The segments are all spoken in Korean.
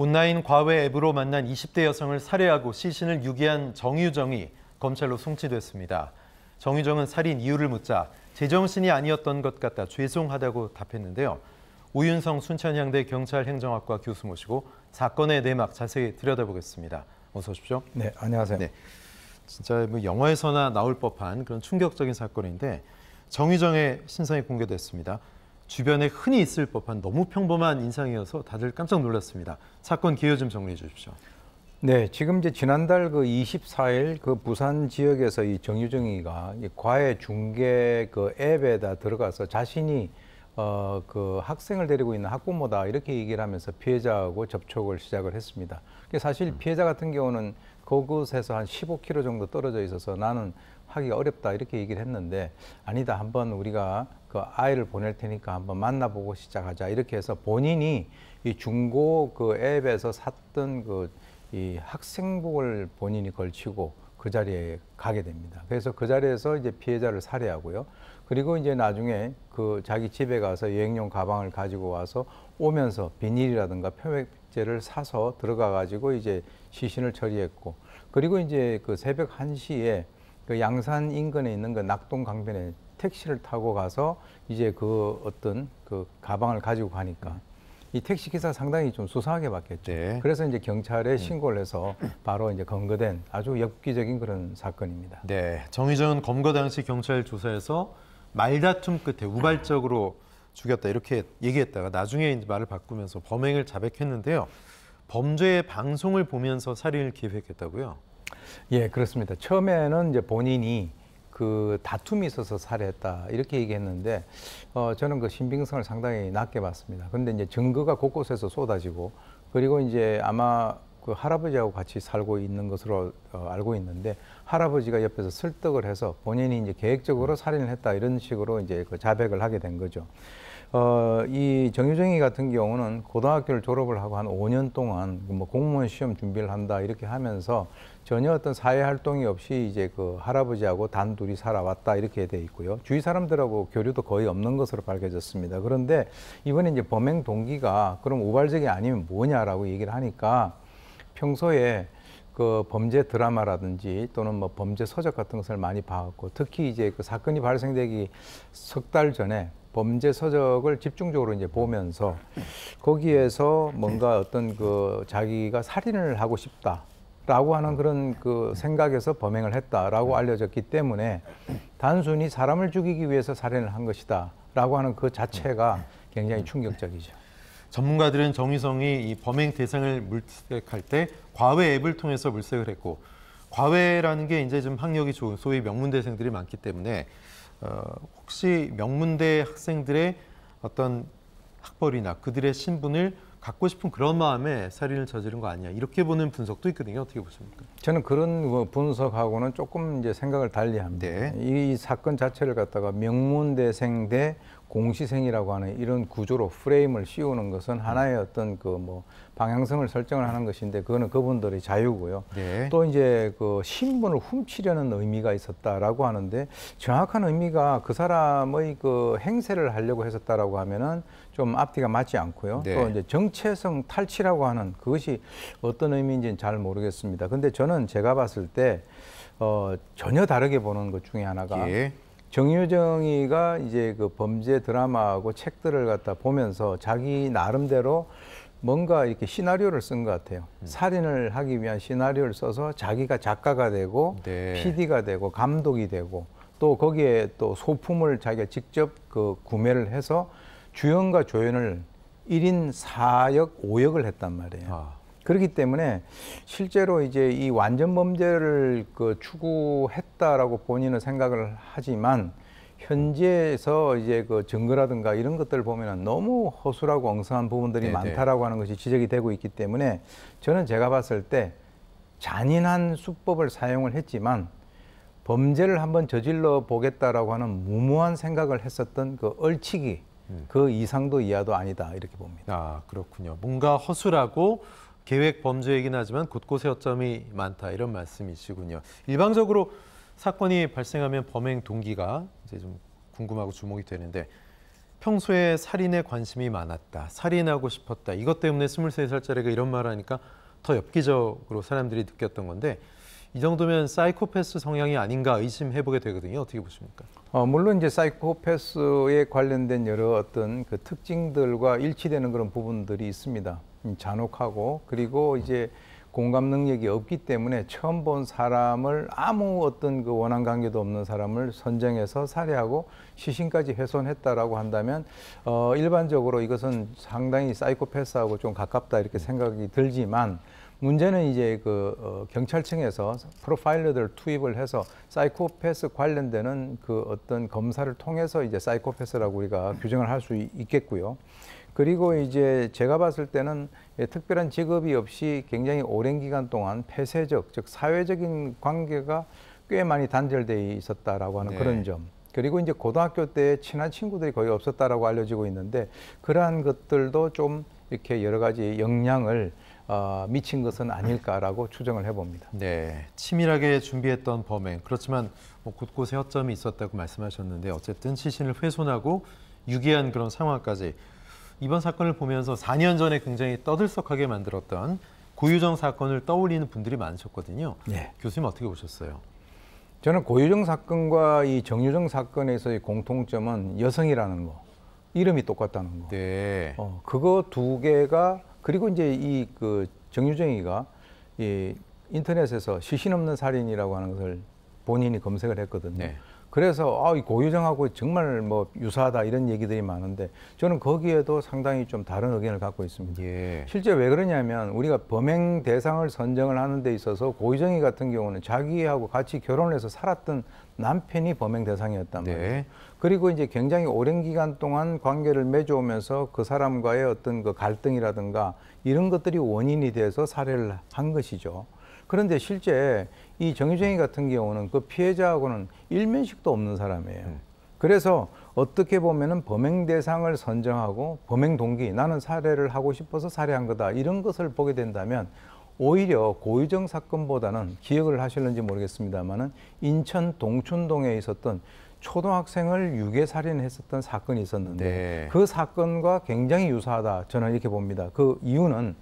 온라인 과외 앱으로 만난 20대 여성을 살해하고 시신을 유기한 정유정이 검찰로 송치됐습니다. 정유정은 살인 이유를 묻자 제정신이 아니었던 것 같다 죄송하다고 답했는데요. 오윤성 순천향대 경찰행정학과 교수 모시고 사건의 내막 자세히 들여다보겠습니다. 어서 오십시오. 네, 안녕하세요. 네. 진짜 뭐 영화에서나 나올 법한 그런 충격적인 사건인데 정유정의 신상이 공개됐습니다. 주변에 흔히 있을 법한 너무 평범한 인상이어서 다들 깜짝 놀랐습니다. 사건 기여 좀 정리해 주십시오. 네, 지금 이제 지난달 그 24일 그 부산 지역에서 이 정유정이가 이 과외 중개 그 앱에다 들어가서 자신이 그 학생을 데리고 있는 학부모다 이렇게 얘기를 하면서 피해자하고 접촉을 시작을 했습니다. 사실 피해자 같은 경우는 그곳에서 한 15km 정도 떨어져 있어서 나는 하기가 어렵다 이렇게 얘기를 했는데 아니다 한번 우리가 그 아이를 보낼 테니까 한번 만나보고 시작하자 이렇게 해서 본인이 이 중고 그 앱에서 샀던 그 이 학생복을 본인이 걸치고 그 자리에 가게 됩니다. 그래서 그 자리에서 이제 피해자를 살해하고요. 그리고 이제 나중에 그 자기 집에 가서 여행용 가방을 가지고 와서 오면서 비닐이라든가 표백제를 사서 들어가 가지고 이제 시신을 처리했고 그리고 이제 그 새벽 1시에 그 양산 인근에 있는 그 낙동 강변에 택시를 타고 가서 이제 그 어떤 그 가방을 가지고 가니까 이 택시 기사가 상당히 좀 수상하게 봤겠죠. 네. 그래서 이제 경찰에 신고를 해서 바로 이제 검거된 아주 엽기적인 그런 사건입니다. 네, 정유정은 검거 당시 경찰 조사에서 말다툼 끝에 우발적으로 죽였다 이렇게 얘기했다가 나중에 이제 말을 바꾸면서 범행을 자백했는데요. 범죄의 방송을 보면서 살인을 기획했다고요? 예, 그렇습니다. 처음에는 이제 본인이 그 다툼이 있어서 살해했다 이렇게 얘기했는데 저는 그 신빙성을 상당히 낮게 봤습니다. 그런데 이제 증거가 곳곳에서 쏟아지고 그리고 이제 아마 그 할아버지하고 같이 살고 있는 것으로 알고 있는데 할아버지가 옆에서 설득을 해서 본인이 이제 계획적으로 살인을 했다 이런 식으로 이제 그 자백을 하게 된 거죠. 이 정유정이 같은 경우는 고등학교를 졸업을 하고 한 5년 동안 뭐 공무원 시험 준비를 한다 이렇게 하면서 전혀 어떤 사회 활동이 없이 이제 그 할아버지하고 단둘이 살아왔다 이렇게 돼 있고요. 주위 사람들하고 교류도 거의 없는 것으로 밝혀졌습니다. 그런데 이번에 이제 범행 동기가 그럼 우발적이 아니면 뭐냐라고 얘기를 하니까 평소에 그 범죄 드라마라든지 또는 뭐 범죄 서적 같은 것을 많이 봐왔고 특히 이제 그 사건이 발생되기 석 달 전에 범죄 서적을 집중적으로 이제 보면서 거기에서 뭔가 어떤 그 자기가 살인을 하고 싶다라고 하는 그런 그 생각에서 범행을 했다라고 알려졌기 때문에 단순히 사람을 죽이기 위해서 살인을 한 것이다라고 하는 그 자체가 굉장히 충격적이죠. 전문가들은 정유정이 이 범행 대상을 물색할 때 과외 앱을 통해서 물색을 했고 과외라는 게 이제 좀 학력이 좋은 소위 명문대생들이 많기 때문에 혹시 명문대 학생들의 어떤 학벌이나 그들의 신분을 갖고 싶은 그런 마음에 살인을 저지른 거 아니냐 이렇게 보는 분석도 있거든요. 어떻게 보십니까? 저는 그런 분석하고는 조금 이제 생각을 달리합니다. 네. 이 사건 자체를 갖다가 명문대생 대 공시생이라고 하는 이런 구조로 프레임을 씌우는 것은 하나의 어떤 그 뭐 방향성을 설정을 하는 것인데 그거는 그분들의 자유고요. 네. 또 이제 그 신분을 훔치려는 의미가 있었다라고 하는데 정확한 의미가 그 사람의 그 행세를 하려고 했었다라고 하면은 좀 앞뒤가 맞지 않고요. 네. 또 이제 정체성 탈취라고 하는 그것이 어떤 의미인지는 잘 모르겠습니다. 근데 저는 제가 봤을 때 전혀 다르게 보는 것 중에 하나가 예. 정유정이가 이제 그 범죄 드라마하고 책들을 갖다 보면서 자기 나름대로 뭔가 이렇게 시나리오를 쓴 것 같아요. 살인을 하기 위한 시나리오를 써서 자기가 작가가 되고 네. PD가 되고 감독이 되고 또 거기에 또 소품을 자기가 직접 그 구매를 해서 주연과 조연을 1인 4역, 5역을 했단 말이에요. 그렇기 때문에 실제로 이제 이 완전 범죄를 그 추구했다라고 본인은 생각을 하지만 현지에서 이제 그 증거라든가 이런 것들을 보면은 너무 허술하고 엉성한 부분들이 네네. 많다라고 하는 것이 지적이 되고 있기 때문에 저는 제가 봤을 때 잔인한 수법을 사용을 했지만 범죄를 한번 저질러 보겠다라고 하는 무모한 생각을 했었던 그 얼치기 그 이상도 이하도 아니다 이렇게 봅니다. 아 그렇군요. 뭔가 허술하고 계획 범죄이긴 하지만 곳곳에 허점이 많다 이런 말씀이시군요. 일방적으로 사건이 발생하면 범행 동기가 이제 좀 궁금하고 주목이 되는데 평소에 살인에 관심이 많았다, 살인하고 싶었다. 이것 때문에 23살짜리가 이런 말을 하니까 더 엽기적으로 사람들이 느꼈던 건데 이 정도면 사이코패스 성향이 아닌가 의심해보게 되거든요. 어떻게 보십니까? 물론 이제 사이코패스에 관련된 여러 어떤 그 특징들과 일치되는 그런 부분들이 있습니다. 잔혹하고 그리고 이제 공감 능력이 없기 때문에 처음 본 사람을 아무 어떤 그 원한 관계도 없는 사람을 선정해서 살해하고 시신까지 훼손했다라고 한다면 일반적으로 이것은 상당히 사이코패스하고 좀 가깝다 이렇게 생각이 들지만 문제는 이제 경찰청에서 프로파일러들 투입을 해서 사이코패스 관련되는 그 어떤 검사를 통해서 이제 사이코패스라고 우리가 규정을 할 수 있겠고요. 그리고 이제 제가 봤을 때는 특별한 직업이 없이 굉장히 오랜 기간 동안 폐쇄적, 즉 사회적인 관계가 꽤 많이 단절돼 있었다라고 하는 그런 점. 그리고 이제 고등학교 때 친한 친구들이 거의 없었다라고 알려지고 있는데 그러한 것들도 좀 이렇게 여러 가지 영향을 미친 것은 아닐까라고 추정을 해봅니다. 네, 치밀하게 준비했던 범행. 그렇지만 뭐 곳곳에 허점이 있었다고 말씀하셨는데 어쨌든 시신을 훼손하고 유기한 그런 상황까지 이번 사건을 보면서 4년 전에 굉장히 떠들썩하게 만들었던 고유정 사건을 떠올리는 분들이 많으셨거든요. 네. 교수님 어떻게 보셨어요? 저는 고유정 사건과 이 정유정 사건에서의 공통점은 여성이라는 거, 이름이 똑같다는 거. 네. 그거 두 개가 그리고 이제 정유정이가 이 인터넷에서 시신 없는 살인이라고 하는 것을 본인이 검색을 했거든요. 네. 그래서 이 고유정하고 정말 뭐 유사하다 이런 얘기들이 많은데 저는 거기에도 상당히 좀 다른 의견을 갖고 있습니다. 예. 실제 왜 그러냐면 우리가 범행 대상을 선정을 하는 데 있어서 고유정이 같은 경우는 자기하고 같이 결혼을 해서 살았던 남편이 범행 대상이었단 말이에요. 네. 그리고 이제 굉장히 오랜 기간 동안 관계를 맺어오면서 그 사람과의 어떤 그 갈등이라든가 이런 것들이 원인이 돼서 살해를 한 것이죠. 그런데 실제 이 정유정이 같은 경우는 그 피해자하고는 일면식도 없는 사람이에요. 그래서 어떻게 보면은 범행 대상을 선정하고 범행 동기, 나는 살해를 하고 싶어서 살해한 거다. 이런 것을 보게 된다면 오히려 고유정 사건보다는 기억을 하실는지 모르겠습니다만은 인천 동춘동에 있었던 초등학생을 유괴 살인했었던 사건이 있었는데 네. 그 사건과 굉장히 유사하다. 저는 이렇게 봅니다. 그 이유는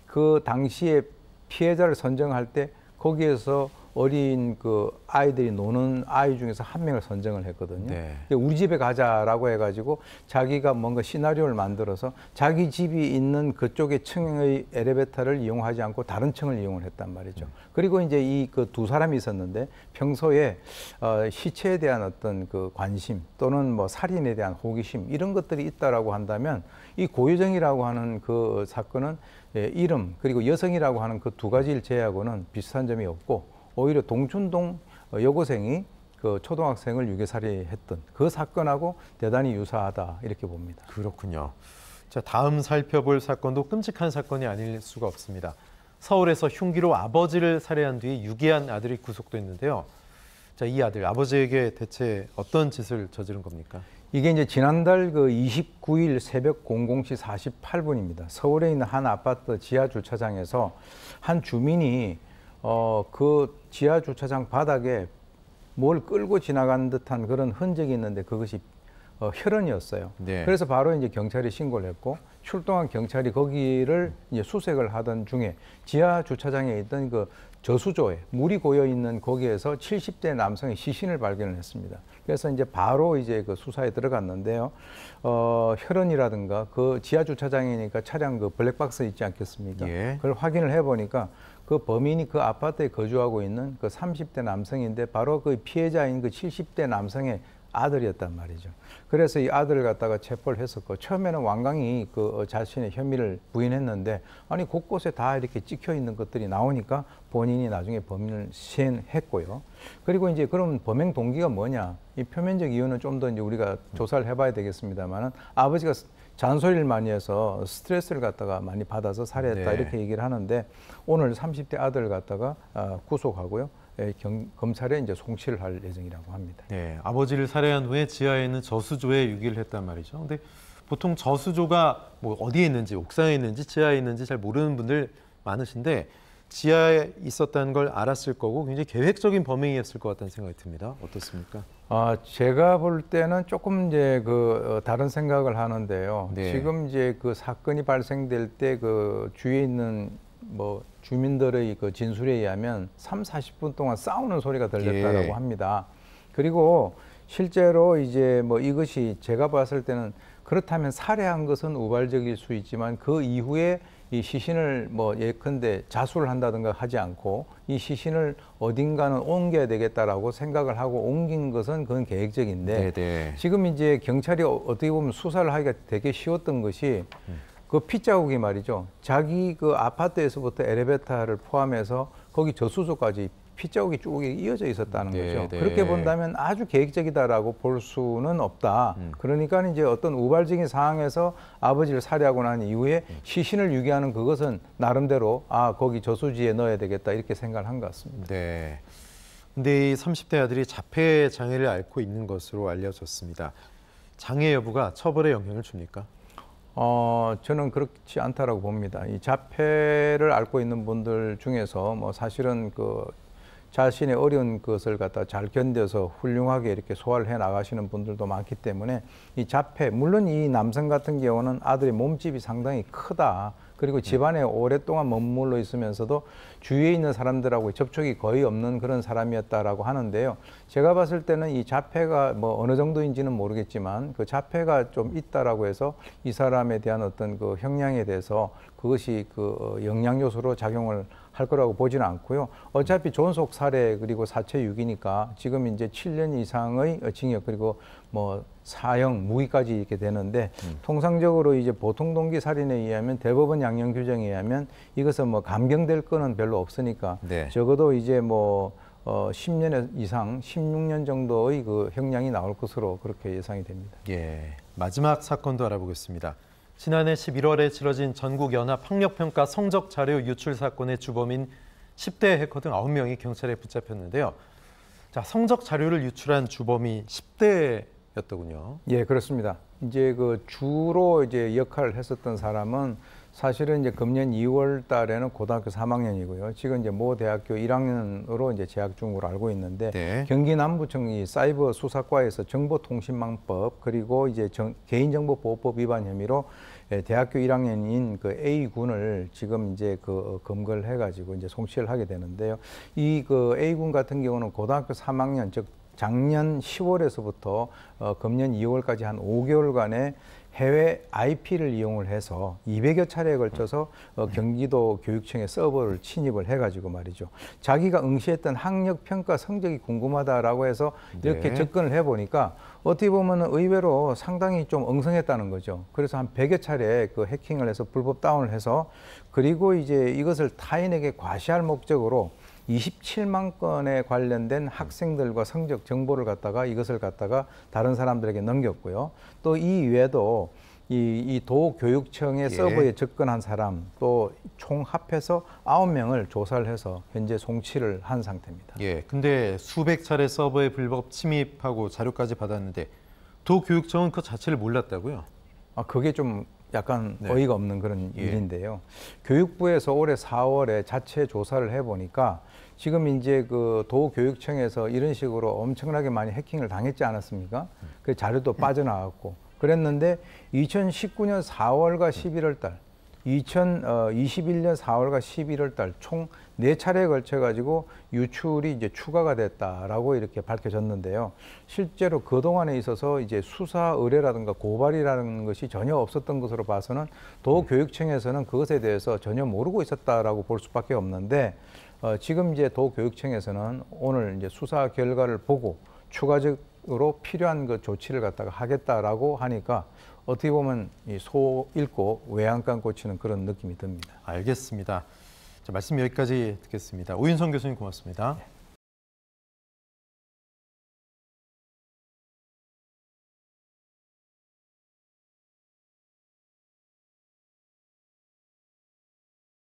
그 당시에 피해자를 선정할 때 거기에서 어린 그 아이들이 노는 아이 중에서 한 명을 선정을 했거든요. 네. 우리 집에 가자라고 해가지고 자기가 뭔가 시나리오를 만들어서 자기 집이 있는 그쪽의 층의 엘리베이터를 이용하지 않고 다른 층을 이용을 했단 말이죠. 그리고 이제 이 그 두 사람이 있었는데 평소에 시체에 대한 어떤 그 관심 또는 뭐 살인에 대한 호기심 이런 것들이 있다라고 한다면 이 고유정이라고 하는 그 사건은 이름 그리고 여성이라고 하는 그 두 가지를 제외하고는 비슷한 점이 없고 오히려 동춘동 여고생이 그 초등학생을 유괴살해했던 그 사건하고 대단히 유사하다 이렇게 봅니다. 그렇군요. 자, 다음 살펴볼 사건도 끔찍한 사건이 아닐 수가 없습니다. 서울에서 흉기로 아버지를 살해한 뒤에 유기한 아들이 구속됐는데요. 자, 이 아들 아버지에게 대체 어떤 짓을 저지른 겁니까? 이게 이제 지난달 그 29일 새벽 00시 48분입니다. 서울에 있는 한 아파트 지하 주차장에서 한 주민이 그 지하 주차장 바닥에 뭘 끌고 지나간 듯한 그런 흔적이 있는데 그것이 혈흔이었어요. 네. 그래서 바로 이제 경찰에 신고를 했고 출동한 경찰이 거기를 이제 수색을 하던 중에 지하 주차장에 있던 그 저수조에 물이 고여 있는 거기에서 70대 남성의 시신을 발견을 했습니다. 그래서 이제 바로 이제 그 수사에 들어갔는데요. 혈흔이라든가 그 지하 주차장이니까 차량 그 블랙박스 있지 않겠습니까? 예. 그걸 확인을 해보니까 그 범인이 그 아파트에 거주하고 있는 그 30대 남성인데 바로 그 피해자인 그 70대 남성의 아들이었단 말이죠. 그래서 이 아들을 갖다가 체포를 했었고 처음에는 완강히 그 자신의 혐의를 부인했는데 아니 곳곳에 다 이렇게 찍혀 있는 것들이 나오니까 본인이 나중에 범인을 시인했고요. 그리고 이제 그럼 범행 동기가 뭐냐? 이 표면적 이유는 좀 더 이제 우리가 조사를 해봐야 되겠습니다만은 아버지가 잔소리를 많이 해서 스트레스를 갖다가 많이 받아서 살해했다 네. 이렇게 얘기를 하는데 오늘 30대 아들을 갖다가 구속하고요. 검찰에 이제 송치를 할 예정이라고 합니다. 네, 아버지를 살해한 후에 지하에 있는 저수조에 유기를 했단 말이죠. 근데 보통 저수조가 뭐 어디에 있는지, 옥상에 있는지, 지하에 있는지 잘 모르는 분들 많으신데 지하에 있었다는 걸 알았을 거고 굉장히 계획적인 범행이었을 것 같다는 생각이 듭니다. 어떻습니까? 제가 볼 때는 조금 이제 다른 생각을 하는데요. 네. 지금 이제 그 사건이 발생될 때 그 주위에 있는 주민들의 그 진술에 의하면 30-40분 동안 싸우는 소리가 들렸다라고 예. 합니다. 그리고 실제로 이제 이것이 제가 봤을 때는 그렇다면 살해한 것은 우발적일 수 있지만 그 이후에 이 시신을 예컨대 자수를 한다든가 하지 않고 이 시신을 어딘가는 옮겨야 되겠다라고 생각을 하고 옮긴 것은 그건 계획적인데 네네. 지금 이제 경찰이 어떻게 보면 수사를 하기가 되게 쉬웠던 것이 그 핏자국이 말이죠. 자기 그 아파트에서부터 엘리베이터를 포함해서 거기 저수소까지 핏자국이 쭉 이어져 있었다는 거죠. 네. 그렇게 본다면 아주 계획적이다라고 볼 수는 없다. 그러니까 이제 어떤 우발적인 상황에서 아버지를 살해하고 난 이후에 시신을 유기하는 그것은 나름대로 거기 저수지에 넣어야 되겠다 이렇게 생각을 한 것 같습니다. 네. 근데 이 30대 아들이 자폐 장애를 앓고 있는 것으로 알려졌습니다. 장애 여부가 처벌에 영향을 줍니까? 저는 그렇지 않다라고 봅니다. 이 자폐를 앓고 있는 분들 중에서 사실은 자신의 어려운 것을 갖다 잘 견뎌서 훌륭하게 이렇게 소화를 해 나가시는 분들도 많기 때문에 이 자폐, 물론 이 남성 같은 경우는 아들의 몸집이 상당히 크다. 그리고 집안에 오랫동안 머물러 있으면서도 주위에 있는 사람들하고 접촉이 거의 없는 그런 사람이었다라고 하는데요. 제가 봤을 때는 이 자폐가 어느 정도인지는 모르겠지만 그 자폐가 좀 있다라고 해서 이 사람에 대한 어떤 그 형량에 대해서 그것이 영향 요소로 작용을 할 거라고 보지는 않고요. 어차피 존속 살해 그리고 사체 유기니까 지금 이제 7년 이상의 징역 그리고 사형 무기까지 이렇게 되는데 통상적으로 이제 보통 동기 살인에 의하면 대법원 양형 규정에 의하면 이것은 감경될 거는 별로 없으니까 네. 적어도 이제 10년 이상 16년 정도의 그 형량이 나올 것으로 그렇게 예상이 됩니다. 예. 마지막 사건도 알아보겠습니다. 지난해 11월에 치러진 전국연합학력평가 성적 자료 유출 사건의 주범인 10대 해커 등 9명이 경찰에 붙잡혔는데요. 자, 성적 자료를 유출한 주범이 10대였더군요. 예, 그렇습니다. 이제 주로 이제 역할을 했었던 사람은 사실은 이제 금년 2월 달에는 고등학교 3학년이고요. 지금 이제 모 대학교 1학년으로 이제 재학 중으로 알고 있는데 네. 경기 남부청 사이버 수사과에서 정보통신망법 그리고 이제 개인정보보호법 위반 혐의로 대학교 1학년인 그 A군을 지금 이제 검거를 해가지고 이제 송치를 하게 되는데요. 이 A군 같은 경우는 고등학교 3학년 즉 작년 10월에서부터 금년 2월까지 한 5개월간의 해외 IP를 이용을 해서 200여 차례에 걸쳐서 경기도 교육청의 서버를 침입을 해가지고 말이죠. 자기가 응시했던 학력평가 성적이 궁금하다라고 해서 이렇게 네. 접근을 해보니까 어떻게 보면 의외로 상당히 좀 엉성했다는 거죠. 그래서 한 100여 차례 해킹을 해서 불법 다운을 해서 그리고 이제 이것을 타인에게 과시할 목적으로 27만 건에 관련된 학생들과 성적 정보를 이것을 갖다가 다른 사람들에게 넘겼고요. 또 이 이외에도 이 도교육청의 서버에 접근한 사람 또 총 합해서 9명을 조사를 해서 현재 송치를 한 상태입니다. 예. 근데 수백 차례 서버에 불법 침입하고 자료까지 받았는데 도교육청은 그 자체를 몰랐다고요? 그게 좀 약간 네. 어이가 없는 그런 일인데요. 교육부에서 올해 4월에 자체 조사를 해보니까 지금 이제 도교육청에서 이런 식으로 엄청나게 많이 해킹을 당했지 않았습니까? 그 자료도 빠져나갔고 그랬는데 2019년 4월과 11월 달, 2021년 4월과 11월 달 총 4차례에 걸쳐 가지고 유출이 이제 추가가 됐다라고 이렇게 밝혀졌는데요. 실제로 그동안에 있어서 이제 수사 의뢰라든가 고발이라는 것이 전혀 없었던 것으로 봐서는 도교육청에서는 그것에 대해서 전혀 모르고 있었다라고 볼 수밖에 없는데 지금 이제 도교육청에서는 오늘 이제 수사 결과를 보고 추가적으로 필요한 조치를 갖다가 하겠다라고 하니까 어떻게 보면 소 잃고 외양간 꽂히는 그런 느낌이 듭니다. 알겠습니다. 자, 말씀 여기까지 듣겠습니다. 오윤성 교수님 고맙습니다.